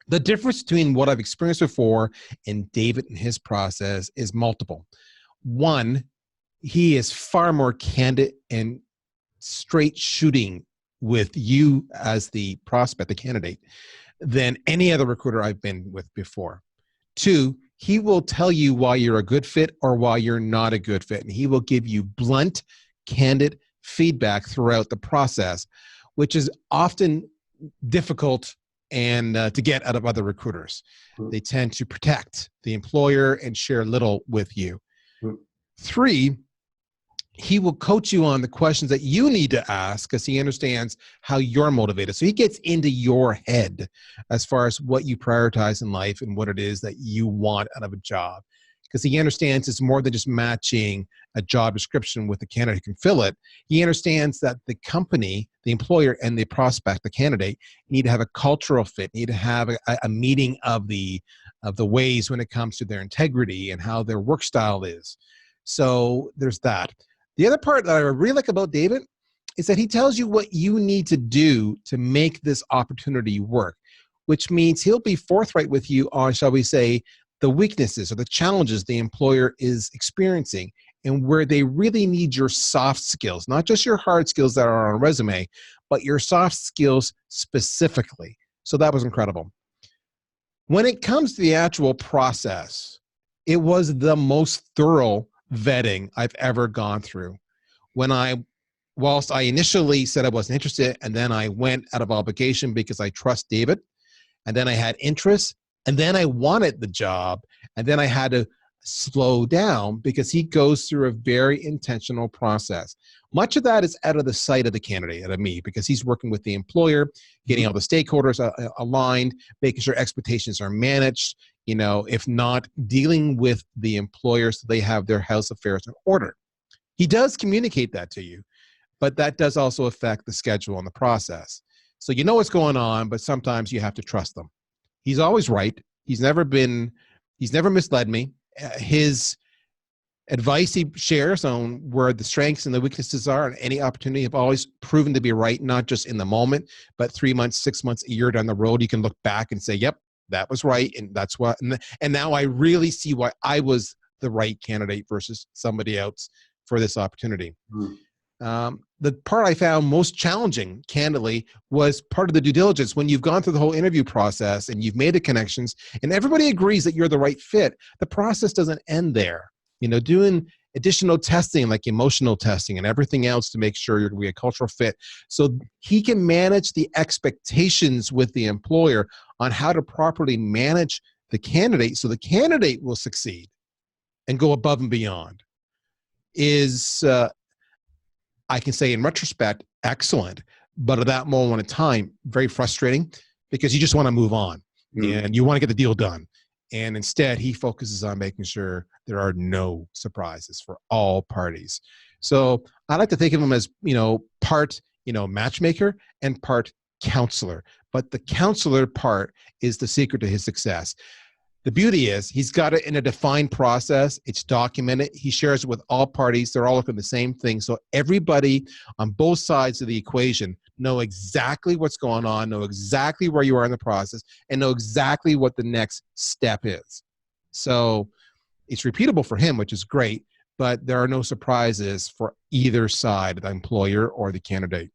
The difference between what I've experienced before and David and his process is multiple. One, he is far more candid and straight shooting with you as the prospect, the candidate, than any other recruiter I've been with before. Two, he will tell you why you're a good fit or why you're not a good fit. And he will give you blunt, candid feedback throughout the process, which is often difficult and to get out of other recruiters. They tend to protect the employer and share little with you. Three, he will coach you on the questions that you need to ask because he understands how you're motivated. So he gets into your head as far as what you prioritize in life and what it is that you want out of a job. Because he understands it's more than just matching a job description with the candidate who can fill it. He understands that the company, the employer, and the prospect, the candidate, need to have a cultural fit, need to have a meeting of the ways when it comes to their integrity and how their work style is. So there's that. The other part that I really like about David is that he tells you what you need to do to make this opportunity work, which means he'll be forthright with you on, shall we say, the weaknesses or the challenges the employer is experiencing and where they really need your soft skills, not just your hard skills that are on a resume, but your soft skills specifically. So that was incredible. When it comes to the actual process, it was the most thorough vetting I've ever gone through. Whilst I initially said I wasn't interested, and then I went out of obligation because I trust David, and then I had interest, and then I wanted the job, and then I had to slow down because he goes through a very intentional process. Much of that is out of the sight of the candidate, out of me, because he's working with the employer, getting all the stakeholders aligned, making sure expectations are managed, if not, dealing with the employer so they have their house affairs in order. He does communicate that to you, but that does also affect the schedule and the process. So you know what's going on, but sometimes you have to trust them. He's always right. He's never misled me. His advice he shares on where the strengths and the weaknesses are and any opportunity have always proven to be right, not just in the moment, but 3 months, 6 months, a year down the road, you can look back and say, yep, that was right. And that's what, and now I really see why I was the right candidate versus somebody else for this opportunity. The part I found most challenging, candidly, was part of the due diligence. When you've gone through the whole interview process and you've made the connections and everybody agrees that you're the right fit, the process doesn't end there. Doing additional testing like emotional testing and everything else to make sure you're going to be a cultural fit. So he can manage the expectations with the employer on how to properly manage the candidate so the candidate will succeed and go above and beyond is, I can say in retrospect, excellent. But at that moment in time, very frustrating because you just want to move on and you want to get the deal done. And instead, he focuses on making sure there are no surprises for all parties. So I like to think of him as, part, matchmaker and part counselor. But the counselor part is the secret to his success. The beauty is he's got it in a defined process. It's documented. He shares it with all parties. They're all looking at the same thing. So everybody on both sides of the equation know exactly what's going on, know exactly where you are in the process, and know exactly what the next step is. So it's repeatable for him, which is great, but there are no surprises for either side, the employer or the candidate.